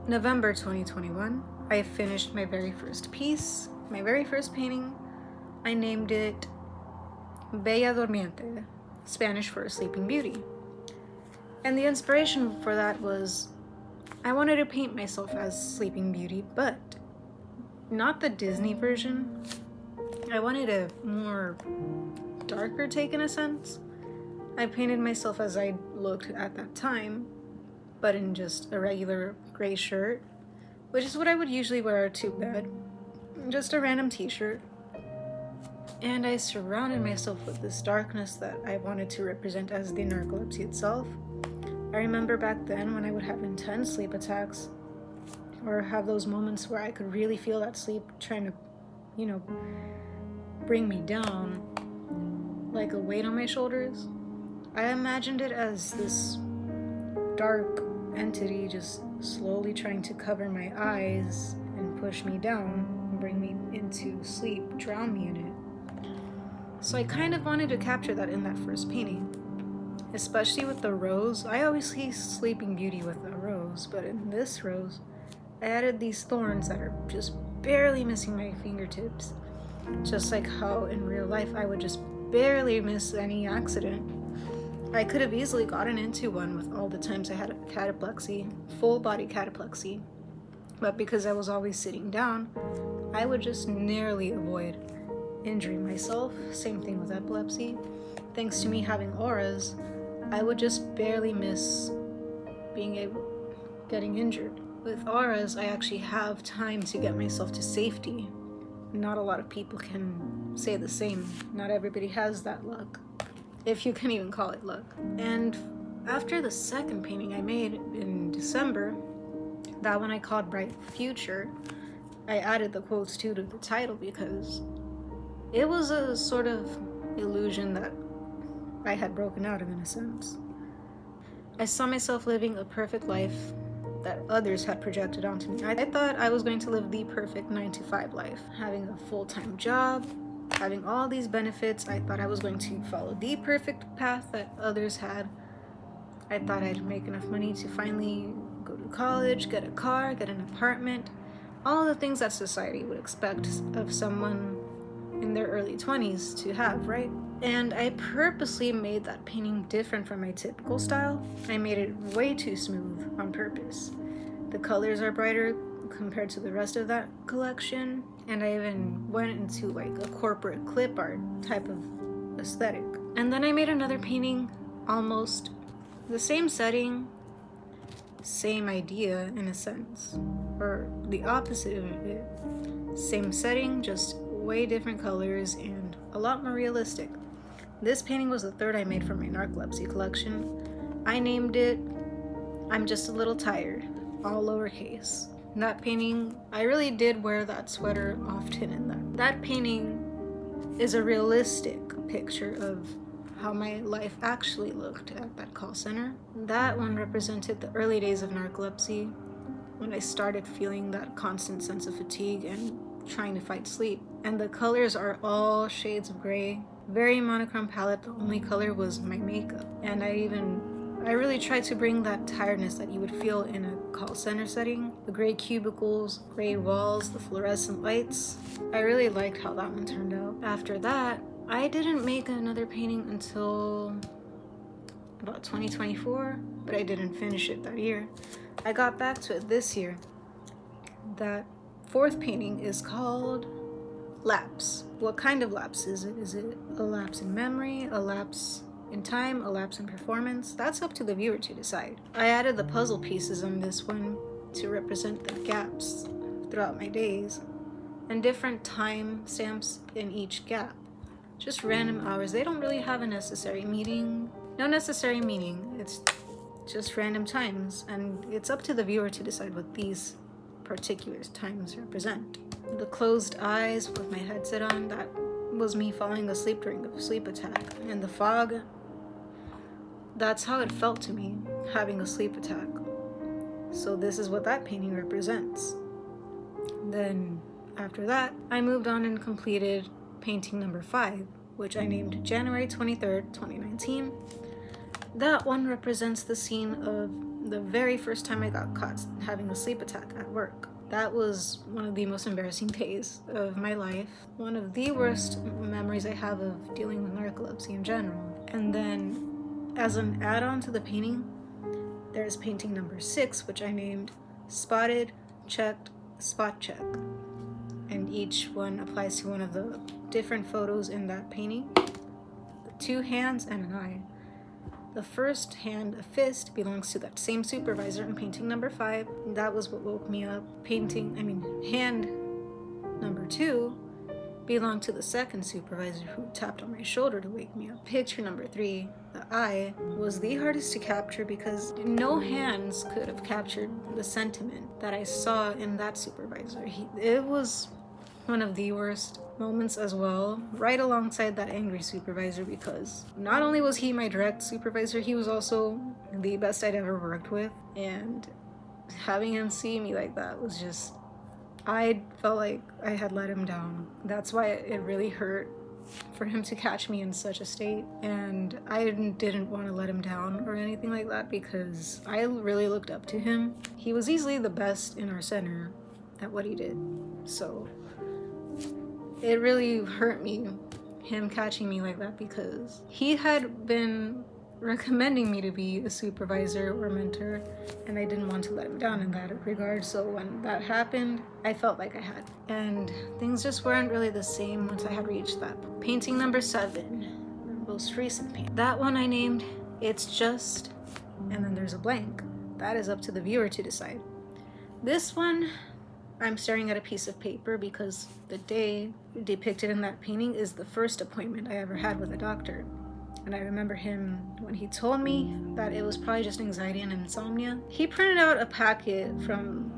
November 2021. I finished my very first piece, my very first painting. I named it Bella Durmiente, Spanish for Sleeping Beauty. And the inspiration for that was I wanted to paint myself as Sleeping Beauty, but not the Disney version. I wanted a more darker take, in a sense. I painted myself as I looked at that time, but in just a regular gray shirt, which is what I would usually wear to bed, just a random t-shirt. And I surrounded myself with this darkness that I wanted to represent as the narcolepsy itself. I remember back then when I would have intense sleep attacks, or have those moments where I could really feel that sleep trying to, bring me down, like a weight on my shoulders. I imagined it as this dark entity just slowly trying to cover my eyes and push me down and bring me into sleep, drown me in it. So I kind of wanted to capture that in that first painting, especially with the rose. I always see Sleeping Beauty with a rose, but in this rose, I added these thorns that are just barely missing my fingertips. Just like how in real life I would just barely miss any accident. I could have easily gotten into one with all the times I had cataplexy, full body cataplexy. But because I was always sitting down, I would just narrowly avoid injuring myself. Same thing with epilepsy. Thanks to me having auras, I would just barely miss getting injured. With auras, I actually have time to get myself to safety. Not a lot of people can say the same. Not everybody has that luck, if you can even call it luck. And after the second painting I made in December, that one I called Bright Future, I added the quotes too to the title because it was a sort of illusion that I had broken out of, in a sense. I saw myself living a perfect life that others had projected onto me. I thought I was going to live the perfect 9-to-5 life, having a full-time job, having all these benefits. I thought I was going to follow the perfect path that others had. I thought I'd make enough money to finally go to college, get a car, get an apartment, all the things that society would expect of someone in their early 20s to have, right? And I purposely made that painting different from my typical style. I made it way too smooth on purpose. The colors are brighter compared to the rest of that collection, and I even went into like a corporate clip art type of aesthetic. And then I made another painting, almost the same setting, same idea in a sense, or the opposite of it. Same setting, just way different colors and a lot more realistic. This painting was the third I made from my narcolepsy collection. I named it I'm Just a Little Tired, all lowercase. That painting, I really did wear that sweater often in that. That painting is a realistic picture of how my life actually looked at that call center. That one represented the early days of narcolepsy, when I started feeling that constant sense of fatigue and trying to fight sleep. And the colors are all shades of gray, very monochrome palette. The only color was my makeup. And I really tried to bring that tiredness that you would feel in a call center setting. The gray cubicles, gray walls, the fluorescent lights. I really liked how that one turned out. After that, I didn't make another painting until about 2024, but I didn't finish it that year. I got back to it this year. That fourth painting is called Lapse. What kind of lapse is it? Is it a lapse in memory, a lapse in time, a lapse in performance? That's up to the viewer to decide. I added the puzzle pieces on this one to represent the gaps throughout my days and different time stamps in each gap. Just random hours. They don't really have a necessary meaning. No necessary meaning. It's just random times, and it's up to the viewer to decide what these particular times represent. The closed eyes with my headset on, that was me falling asleep during a sleep attack. And the fog, that's how it felt to me, having a sleep attack. So this is what that painting represents. Then after that, I moved on and completed painting number 5, which I named January 23rd, 2019. That one represents the scene of the very first time I got caught having a sleep attack at work. That was one of the most embarrassing days of my life. One of the worst memories I have of dealing with narcolepsy in general. And then, as an add-on to the painting, there's painting number 6, which I named Spotted, Checked, Spot Check. And each one applies to one of the different photos in that painting. 2 hands and an eye. The first hand, a fist, belongs to that same supervisor in painting number 5. That was what woke me up. Hand number 2 belonged to the second supervisor who tapped on my shoulder to wake me up. Picture number 3, the eye, was the hardest to capture because no hands could have captured the sentiment that I saw in that supervisor. It was one of the worst moments as well, right alongside that angry supervisor, because not only was he my direct supervisor, he was also the best I'd ever worked with, and having him see me like that was just, I felt like I had let him down. That's why it really hurt for him to catch me in such a state, and I didn't want to let him down or anything like that because I really looked up to him. He was easily the best in our center at what he did, so it really hurt me, him catching me like that, because he had been recommending me to be a supervisor or mentor, and I didn't want to let him down in that regard. So when that happened, I felt like I had. And things just weren't really the same once I had reached that. Painting number 7, the most recent paint. That one I named It's Just, and then there's a blank. That is up to the viewer to decide. This one, I'm staring at a piece of paper because the day depicted in that painting is the first appointment I ever had with a doctor. And I remember him when he told me that it was probably just anxiety and insomnia. He printed out a packet from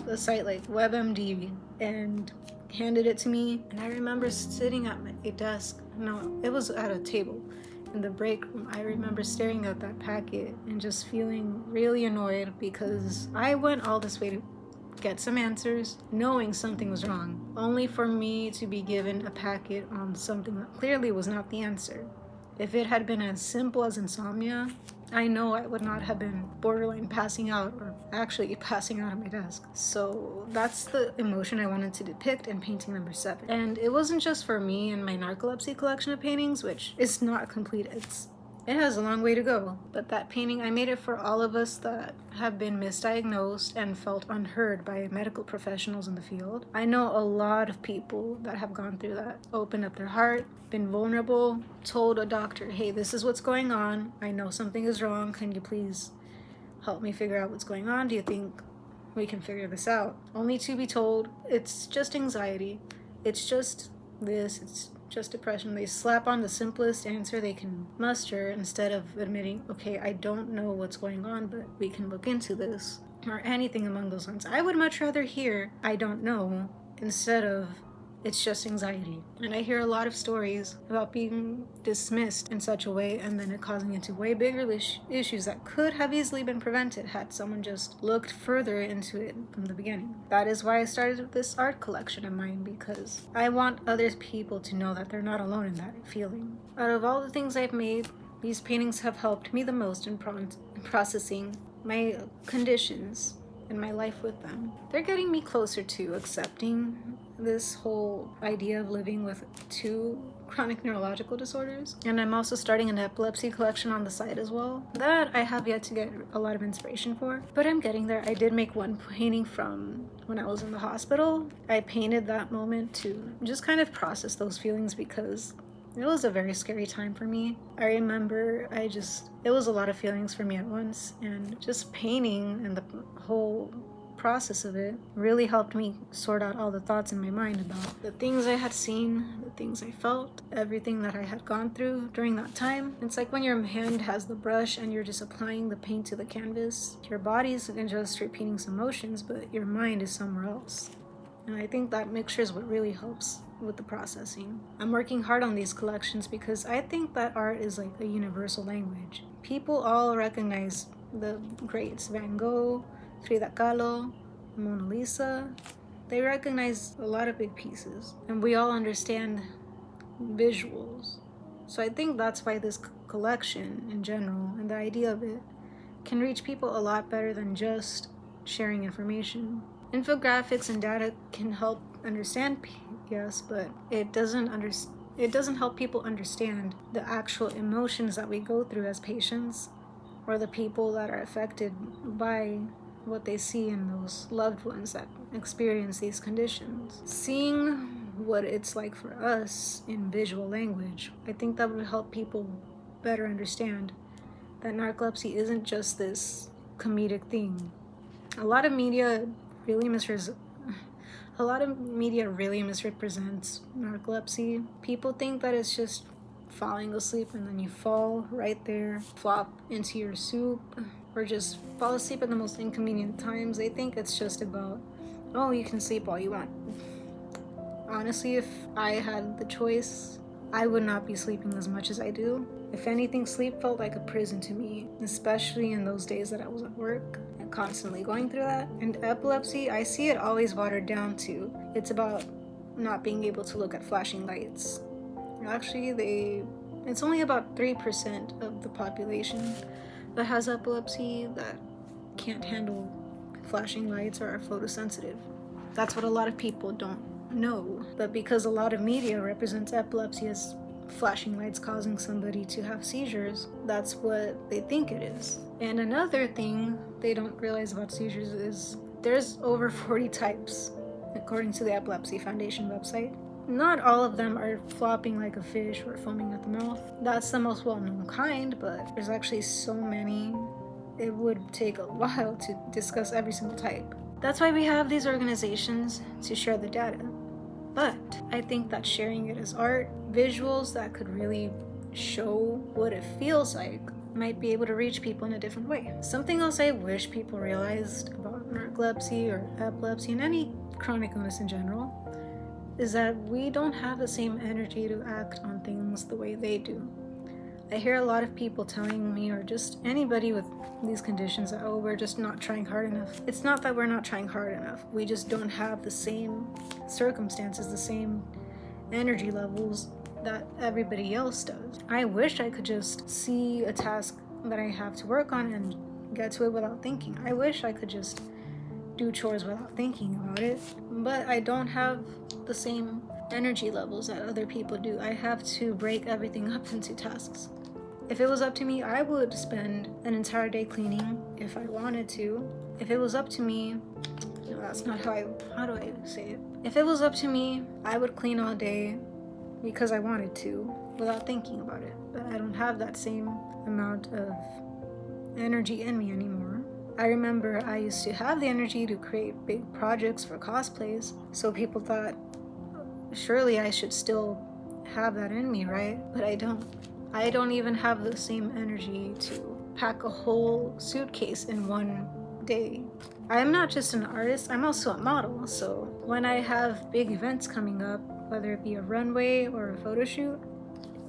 a site like WebMD and handed it to me. And I remember sitting at a desk. No, it was at a table in the break room. I remember staring at that packet and just feeling really annoyed because I went all this way to get some answers, knowing something was wrong, only for me to be given a packet on something that clearly was not the answer. If it had been as simple as insomnia, I know I would not have been borderline passing out, or actually passing out at my desk. So that's the emotion I wanted to depict in painting number 7. And it wasn't just for me and my narcolepsy collection of paintings, which is not complete. It has a long way to go, but that painting, I made it for all of us that have been misdiagnosed and felt unheard by medical professionals in the field. I know a lot of people that have gone through that, opened up their heart, been vulnerable, told a doctor, hey, this is what's going on. I know something is wrong. Can you please help me figure out what's going on? Do you think we can figure this out? Only to be told, it's just anxiety. It's just this, it's just depression. They slap on the simplest answer they can muster instead of admitting, okay, I don't know what's going on, but we can look into this, or anything along those lines. I would much rather hear, I don't know, instead of, it's just anxiety. And I hear a lot of stories about being dismissed in such a way and then it causing into way bigger issues that could have easily been prevented had someone just looked further into it from the beginning. That is why I started this art collection of mine, because I want other people to know that they're not alone in that feeling. Out of all the things I've made, these paintings have helped me the most in processing my conditions and my life with them. They're getting me closer to accepting this whole idea of living with 2 chronic neurological disorders. And I'm also starting an epilepsy collection on the side as well. That I have yet to get a lot of inspiration for, but I'm getting there. I did make one painting from when I was in the hospital. I painted that moment to just kind of process those feelings because it was a very scary time for me. I remember it was a lot of feelings for me at once, and just painting and the whole process of it really helped me sort out all the thoughts in my mind about the things I had seen, the things I felt, everything that I had gone through during that time. It's like when your hand has the brush and you're just applying the paint to the canvas. Your body's just repeating some motions, but your mind is somewhere else. And I think that mixture is what really helps with the processing. I'm working hard on these collections because I think that art is like a universal language. People all recognize the greats, Van Gogh, Frida Kahlo, Mona Lisa. They recognize a lot of big pieces, and we all understand visuals. So I think that's why this collection in general and the idea of it can reach people a lot better than just sharing information. Infographics and data can help understand, yes, but it doesn't help people understand the actual emotions that we go through as patients, or the people that are affected by what they see in those loved ones that experience these conditions. Seeing what it's like for us in visual language, I think that would help people better understand that narcolepsy isn't just this comedic thing. A lot of media really misrepresents narcolepsy. People think that it's just falling asleep and then you fall right there, flop into your soup, or just fall asleep at the most inconvenient times. They think it's just about, oh, you can sleep all you want. Honestly, if I had the choice, I would not be sleeping as much as I do. If anything, sleep felt like a prison to me, especially in those days that I was at work and constantly going through that. And epilepsy, I see it always watered down to, it's about not being able to look at flashing lights. Actually, it's only about 3% of the population that has epilepsy that can't handle flashing lights or are photosensitive. That's what a lot of people don't know. But because a lot of media represents epilepsy as flashing lights causing somebody to have seizures, that's what they think it is. And another thing they don't realize about seizures is there's over 40 types, according to the Epilepsy Foundation website. Not all of them are flopping like a fish or foaming at the mouth. That's the most well-known kind, but there's actually so many, it would take a while to discuss every single type. That's why we have these organizations to share the data. But I think that sharing it as art, visuals that could really show what it feels like, might be able to reach people in a different way. Something else I wish people realized about narcolepsy or epilepsy and any chronic illness in general is that we don't have the same energy to act on things the way they do. I hear a lot of people telling me, or just anybody with these conditions, that, oh, we're just not trying hard enough. It's not that we're not trying hard enough. We just don't have the same circumstances, the same energy levels that everybody else does. I wish I could just see a task that I have to work on and get to it without thinking. I wish I could just do chores without thinking about it, but I don't have the same energy levels that other people do. I have to break everything up into tasks. If it was up to me, I would spend an entire day cleaning if I wanted to. If it was up to me, no, that's not how do I say it? If it was up to me, I would clean all day because I wanted to without thinking about it. But I don't have that same amount of energy in me anymore. I remember I used to have the energy to create big projects for cosplays, so people thought, surely I should still have that in me, right? But I don't. I don't even have the same energy to pack a whole suitcase in one day. I'm not just an artist, I'm also a model, so when I have big events coming up, whether it be a runway or a photo shoot,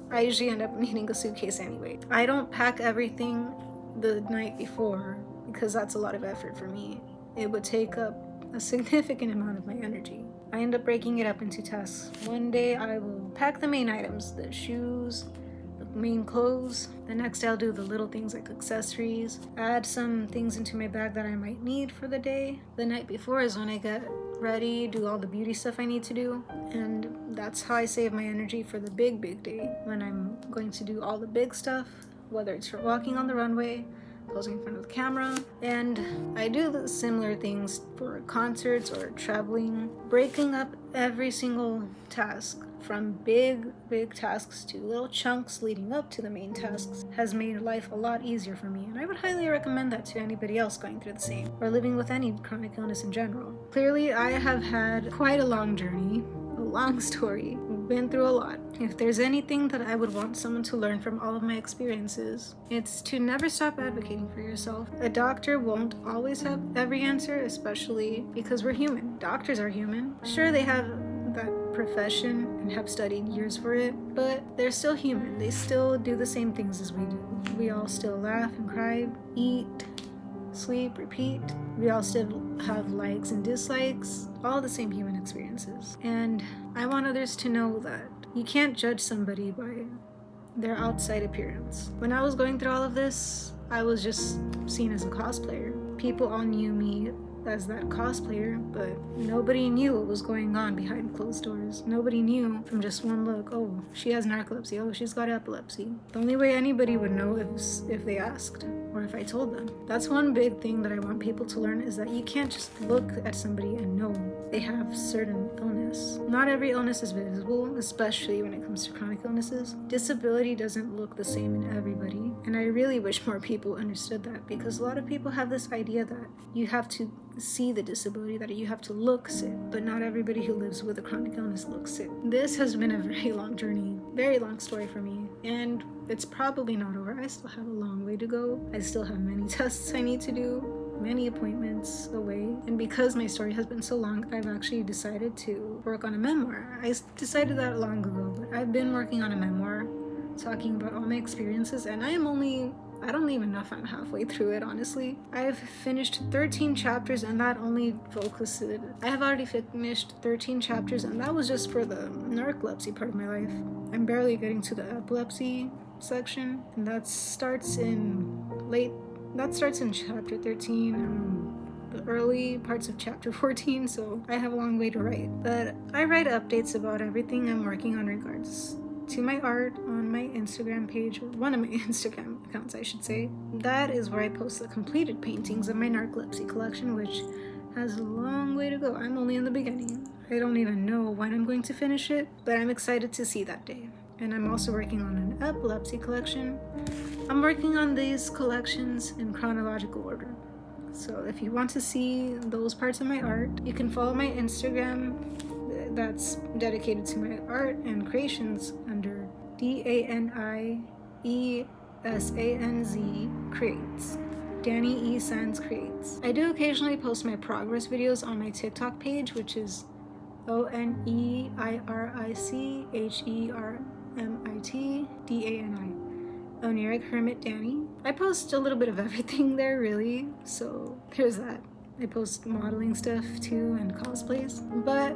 I usually end up needing a suitcase anyway. I don't pack everything the night before because that's a lot of effort for me. It would take up a significant amount of my energy. I end up breaking it up into tasks. One day I will pack the main items, the shoes, the main clothes. The next day I'll do the little things like accessories, add some things into my bag that I might need for the day. The night before is when I get ready, do all the beauty stuff I need to do, and that's how I save my energy for the big day, when I'm going to do all the big stuff, whether it's for walking on the runway, posing in front of the camera. And I do the similar things for concerts or traveling, breaking up every single task from big tasks to little chunks leading up to the main tasks has made life a lot easier for me, and I would highly recommend that to anybody else going through the same or living with any chronic illness in general. Clearly, I have had quite a long journey, a long story, been through a lot. If there's anything that I would want someone to learn from all of my experiences, it's to never stop advocating for yourself. A doctor won't always have every answer, especially because we're human. Doctors are human. Sure, they have that profession and have studied years for it, but they're still human. They still do the same things as we do. We all still laugh and cry, eat, sleep, repeat. We all still have likes and dislikes, all the same human experiences. And I want others to know that you can't judge somebody by their outside appearance. When I was going through all of this, I was just seen as a cosplayer. People all knew me as that cosplayer, but nobody knew what was going on behind closed doors. Nobody knew from just one look, oh, she has narcolepsy, oh, she's got epilepsy. The only way anybody would know is if they asked, or if I told them. That's one big thing that I want people to learn, is that you can't just look at somebody and know they have certain illness. Not every illness is visible, especially when it comes to chronic illnesses. Disability doesn't look the same in everybody, and I really wish more people understood that, because a lot of people have this idea that you have to see the disability, that you have to look sick, but not everybody who lives with a chronic illness looks sick. This has been a very long journey, very long story for me, and it's probably not over. I still have a long way to go. I still have many tests I need to do, many appointments away, and because my story has been so long, I've actually decided to work on a memoir. I decided that long ago, but I've been working on a memoir talking about all my experiences, and I don't even know if I'm halfway through it, honestly. I've finished 13 chapters, and that only focuses... I have already finished 13 chapters, and that was just for the narcolepsy part of my life. I'm barely getting to the epilepsy section, and that starts in chapter 13, the early parts of chapter 14, so I have a long way to write. But I write updates about everything I'm working on regards to my art on my Instagram page, or one of my Instagram accounts, I should say. That is where I post the completed paintings of my narcolepsy collection, which has a long way to go. I'm only in the beginning. I don't even know when I'm going to finish it, but I'm excited to see that day. And I'm also working on an epilepsy collection. I'm working on these collections in chronological order. So if you want to see those parts of my art, you can follow my Instagram that's dedicated to my art and creations under DANIESANZ Creates. Danny E. Sands Creates. I do occasionally post my progress videos on my TikTok page, which is ONEIRICHERMITDANI. Oniric Hermit Danny. I post a little bit of everything there, really, so there's that. I post modeling stuff too and cosplays, but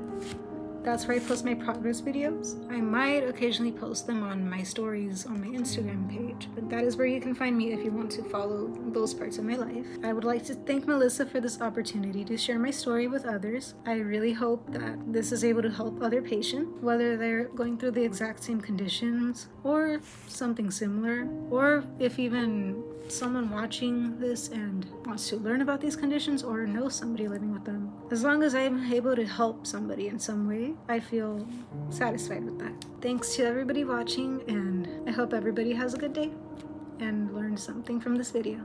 that's where I post my progress videos. I might occasionally post them on my stories on my Instagram page, but that is where you can find me if you want to follow those parts of my life. I would like to thank Melissa for this opportunity to share my story with others. I really hope that this is able to help other patients, whether they're going through the exact same conditions or something similar, or if even someone watching this and wants to learn about these conditions or know somebody living with them. As long as I'm able to help somebody in some way, I feel satisfied with that. Thanks to everybody watching, and I hope everybody has a good day and learned something from this video.